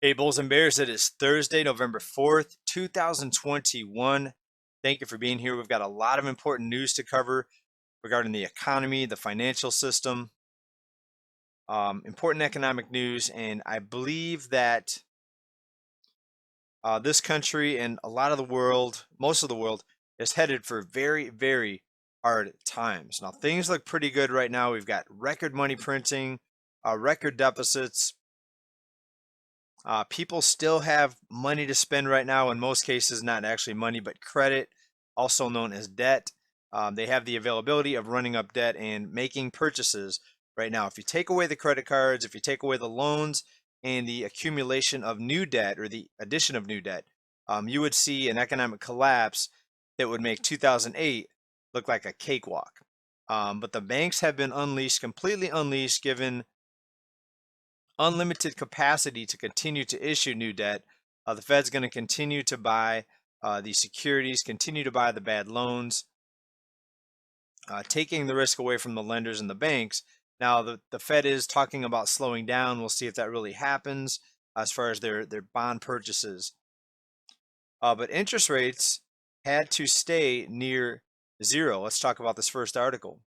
Hey, Bulls and Bears, it is Thursday, November 4th, 2021. Thank you for being here. We've got a lot of important news to cover regarding the economy, the financial system, important economic news. And I believe that this country and a lot of the world, most of the world, is headed for very, very hard times. Now, things look pretty good right now. We've got record money printing, record deficits. People still have money to spend right now, in most cases, not actually money, but credit, also known as debt. They have the availability of running up debt and making purchases right now. If you take away the credit cards, if you take away the loans and the accumulation of new debt or the addition of new debt, you would see an economic collapse that would make 2008 look like a cakewalk. But the banks have been unleashed, completely unleashed, given unlimited capacity to continue to issue new debt. The Fed's going to continue to buy these securities, continue to buy the bad loans, taking the risk away from the lenders and the banks. Now, the Fed is talking about slowing down. We'll see if that really happens as far as their bond purchases. But interest rates had to stay near zero. Let's talk about this first article.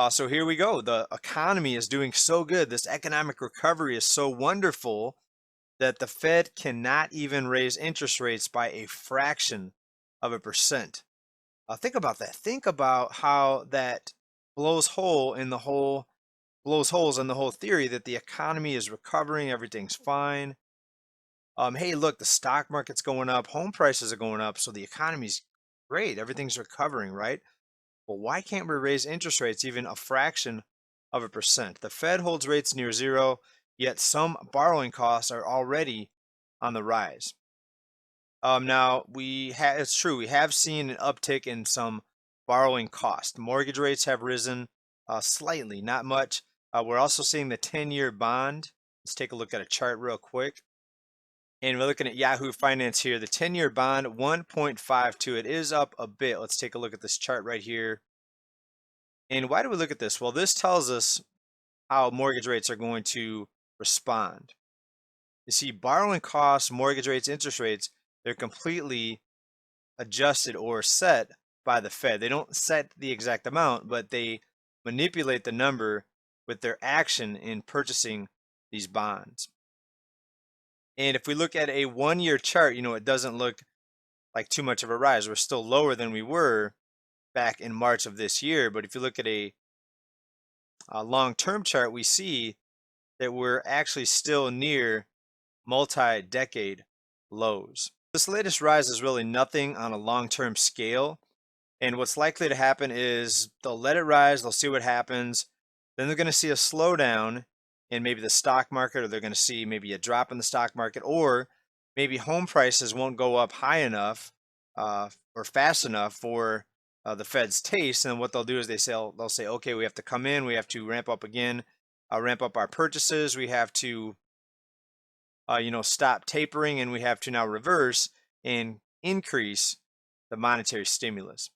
So here we go. The economy is doing so good. This economic recovery is so wonderful that the Fed cannot even raise interest rates by a fraction of a percent. Think about that. Think about how that blows holes in the whole theory that the economy is recovering, everything's fine. Hey, look, the stock market's going up, home prices are going up, so the economy's great, everything's recovering, right? Well, why can't we raise interest rates even a fraction of a percent? The Fed holds rates near zero, yet some borrowing costs are already on the rise. Now, it's true, we have seen an uptick in some borrowing costs. Mortgage rates have risen slightly, not much. We're also seeing the 10-year bond. Let's take a look at a chart real quick. And we're looking at Yahoo Finance here. The 10-year bond, 1.52. It is up a bit. Let's take a look at this chart right here. And why do we look at this? Well, this tells us how mortgage rates are going to respond. You see, borrowing costs, mortgage rates, interest rates, they're completely adjusted or set by the Fed. They don't set the exact amount, but they manipulate the number with their action in purchasing these bonds. And if we look at a 1-year chart, it doesn't look like too much of a rise. We're still lower than we were back in March of this year. But if you look at a long-term chart, we see that we're actually still near multi-decade lows. This latest rise is really nothing on a long-term scale. And what's likely to happen is they'll let it rise, they'll see what happens. Then they're going to see a slowdown in maybe the stock market, or they're going to see maybe a drop in the stock market, or maybe home prices won't go up high enough or fast enough for the Fed's taste. And what they'll do is they'll say, okay, we have to come in, we have to ramp up again, ramp up our purchases, we have to stop tapering, and we have to now reverse and increase the monetary stimulus.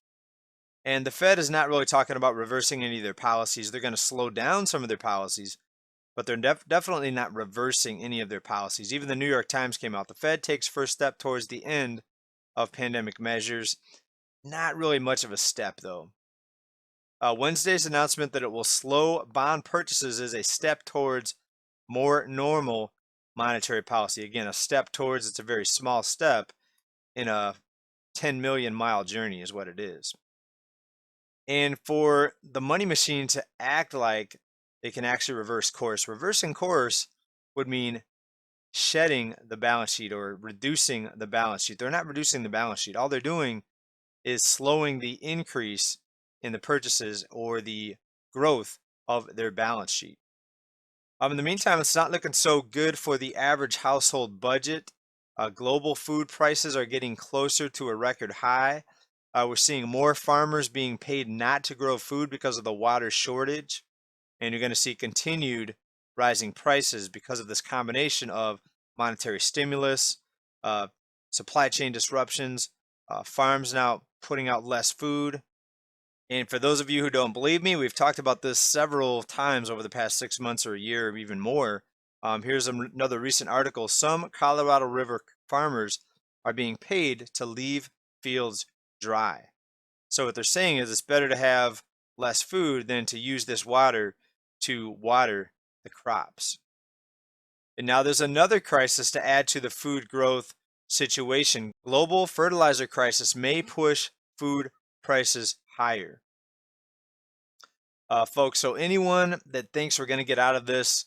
And the Fed is not really talking about reversing any of their policies. They're going to slow down some of their policies, but they're definitely not reversing any of their policies. Even the New York Times came out. The Fed takes first step towards the end of pandemic measures. Not really much of a step, though. Wednesday's announcement that it will slow bond purchases is a step towards more normal monetary policy. Again, a step towards, it's a very small step in a 10 million mile journey is what it is. And for the money machine to act like they can actually reverse course, reversing course would mean shedding the balance sheet or reducing the balance sheet. They're not reducing the balance sheet. All they're doing is slowing the increase in the purchases or the growth of their balance sheet. In the meantime, it's not looking so good for the average household budget. Global food prices are getting closer to a record high. We're seeing more farmers being paid not to grow food because of the water shortage. And you're going to see continued rising prices because of this combination of monetary stimulus, supply chain disruptions, farms now putting out less food. And for those of you who don't believe me, we've talked about this several times over the past 6 months or a year or even more. Here's another recent article. Some Colorado River farmers are being paid to leave fields dry. So what they're saying is it's better to have less food than to use this water to water the crops. And now there's another crisis to add to the food growth situation. Global fertilizer crisis may push food prices higher. Folks, so anyone that thinks we're going to get out of this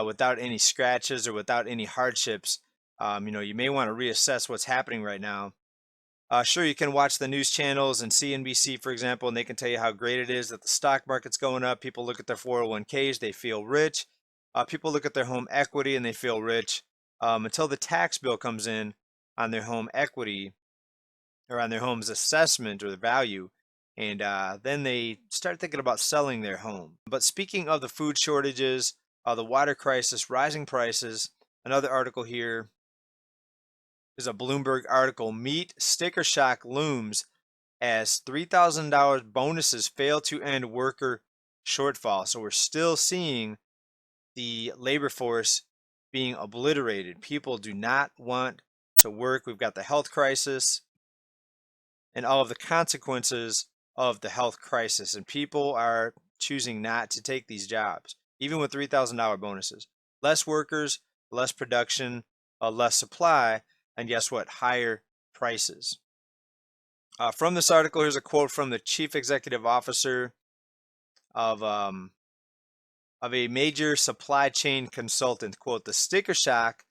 without any scratches or without any hardships, you may want to reassess what's happening right now. Sure, you can watch the news channels and CNBC, for example, and they can tell you how great it is that the stock market's going up. People look at their 401ks, they feel rich. People look at their home equity and they feel rich until the tax bill comes in on their home equity or on their home's assessment or the value. And then they start thinking about selling their home. But speaking of the food shortages, the water crisis, rising prices, another article here is a Bloomberg article. Meat sticker shock looms as $3,000 bonuses fail to end worker shortfall. So we're still seeing the labor force being obliterated. People do not want to work. We've got the health crisis and all of the consequences of the health crisis. And people are choosing not to take these jobs, even with $3,000 bonuses. Less workers, less production, less supply, and guess what? Higher prices. From this article, here's a quote from the chief executive officer of a major supply chain consultant. Quote, "The sticker shock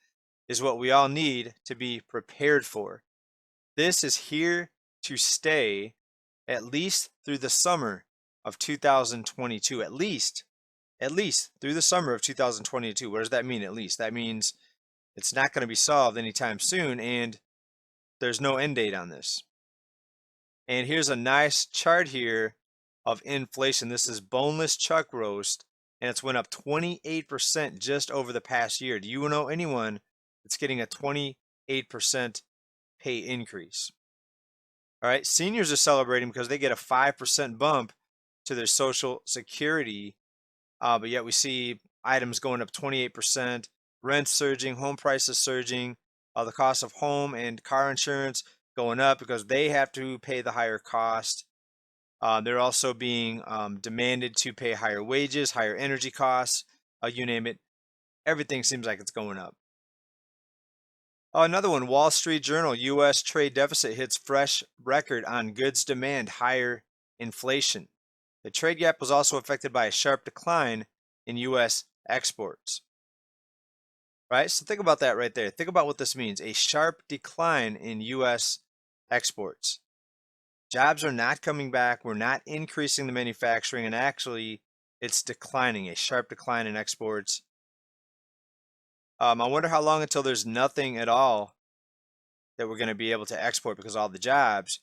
is what we all need to be prepared for. This is here to stay at least through the summer of 2022. At least through the summer of 2022. What does that mean, at least? That means it's not going to be solved anytime soon, and there's no end date on this. And here's a nice chart here of inflation. This is boneless chuck roast, and it's went up 28% just over the past year. Do you know anyone that's getting a 28% pay increase? All right, seniors are celebrating because they get a 5% bump to their Social Security, but yet we see items going up 28%, rent surging, home prices surging, the cost of home and car insurance going up because they have to pay the higher cost. They're also being demanded to pay higher wages, higher energy costs, you name it. Everything seems like it's going up. Another one, Wall Street Journal, U.S. trade deficit hits fresh record on goods demand, higher inflation. The trade gap was also affected by a sharp decline in U.S. exports. Right? So think about that right there. Think about what this means. A sharp decline in U.S. exports. Jobs are not coming back. We're not increasing the manufacturing, and actually it's declining, a sharp decline in exports. I wonder how long until there's nothing at all that we're going to be able to export because all the jobs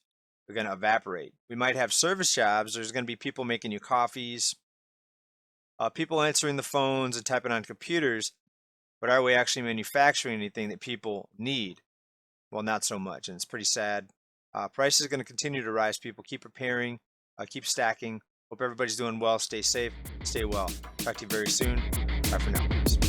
are going to evaporate. We might have service jobs. There's going to be people making you coffees, people answering the phones and typing on computers, but are we actually manufacturing anything that people need? Well, not so much, and it's pretty sad. Price is going to continue to rise. People keep preparing, keep stacking. Hope everybody's doing well. Stay safe, stay well. Talk to you very soon. Bye for now. Peace.